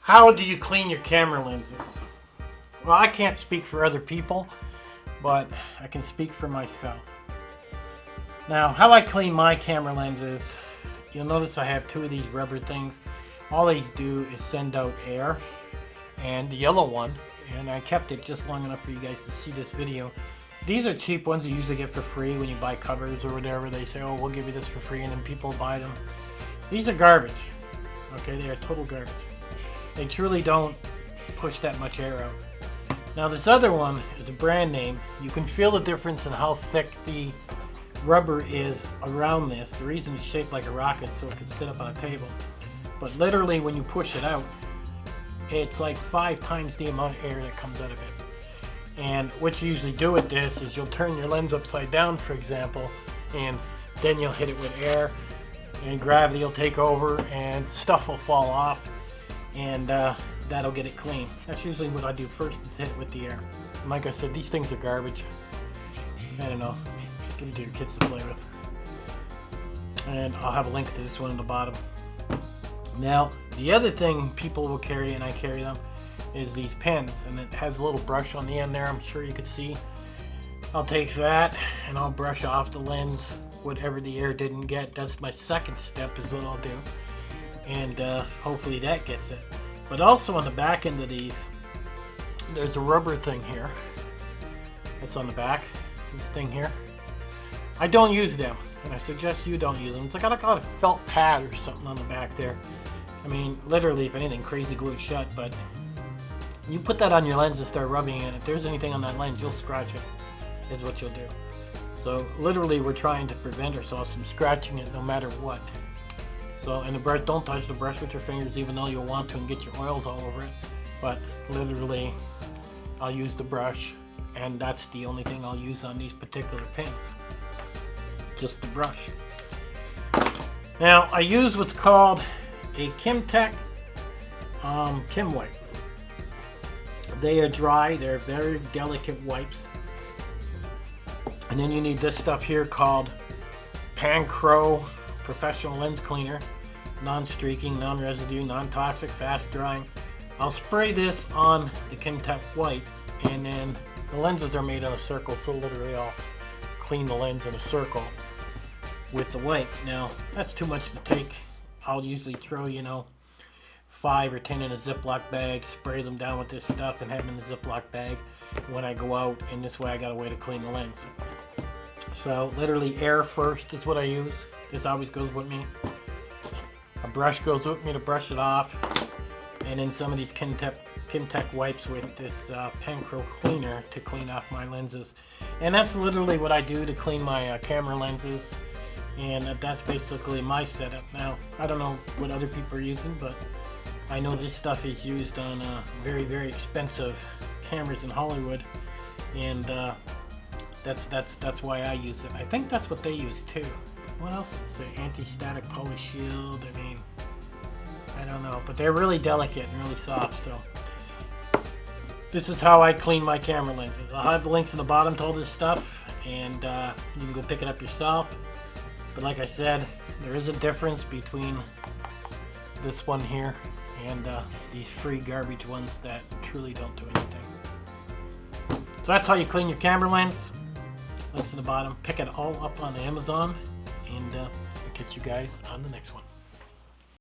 How do you clean your camera lenses? Well, I can't speak for other people, but I can speak for myself. Now, how I clean my camera lenses, you'll notice I have two of these rubber things. All these do is send out air, and the yellow one, and I kept it just long enough for you guys to see this video. These are cheap ones you usually get for free when you buy covers or whatever. They say, oh, we'll give you this for free, and then people buy them. These are garbage. Okay, they are total garbage. They truly don't push that much air out. Now this other one is a brand name. You can feel the difference in how thick the rubber is around this. The reason it's shaped like a rocket so it can sit up on a table. But literally when you push it out, it's like 5 times the amount of air that comes out of it. And what you usually do with this is you'll turn your lens upside down, for example, and then you'll hit it with air, and gravity will take over and stuff will fall off, and that'll get it clean. That's usually what I do first, is hit it with the air. And like I said, these things are garbage. I don't know, give them to your kids to play with. And I'll have a link to this one in the bottom. Now, the other thing people will carry, and I carry them, is these pens, and it has a little brush on the end there, I'm sure you could see. I'll take that and I'll brush off the lens whatever the air didn't get. That's my second step, is what I'll do, and hopefully that gets it. But also on the back end of these, there's a rubber thing here that's on the back, this thing here. I don't use them, and I suggest you don't use them. It's like I got a felt pad or something on the back there. I mean, literally, if anything, crazy glue it shut, but you put that on your lens and start rubbing it. If there's anything on that lens, you'll scratch it, is what you'll do. So literally we're trying to prevent ourselves from scratching it no matter what. So, and the brush, don't touch the brush with your fingers even though you'll want to and get your oils all over it. But literally I'll use the brush, and that's the only thing I'll use on these particular pens. Just the brush. Now I use what's called a Kimtech KimWipe. They are dry, they're very delicate wipes. And then you need this stuff here called Pancro Professional Lens Cleaner. Non-streaking, non-residue, non-toxic, fast drying. I'll spray this on the Kimtech wipe, and then the lenses are made in a circle, so literally I'll clean the lens in a circle with the wipe. Now, that's too much to take. I'll usually throw, 5 or 10 in a Ziploc bag, spray them down with this stuff, and have them in the Ziploc bag when I go out, and this way I got a way to clean the lens. So literally air first is what I use. This always goes with me. A brush goes with me to brush it off, and then some of these Kimtech wipes with this Pancro cleaner to clean off my lenses. And that's literally what I do to clean my camera lenses, and that's basically my setup. Now, I don't know what other people are using, but I know this stuff is used on very, very expensive cameras in Hollywood, and that's why I use it. I think that's what they use too. What else? It's an anti-static poly shield. I mean, I don't know, but they're really delicate and really soft. So this is how I clean my camera lenses. I'll have the links in the bottom to all this stuff, and you can go pick it up yourself. But like I said, there is a difference between this one here and these free garbage ones that truly don't do anything. So that's how you clean your camera lens. Links in the bottom. Pick it all up on Amazon, and I'll catch you guys on the next one.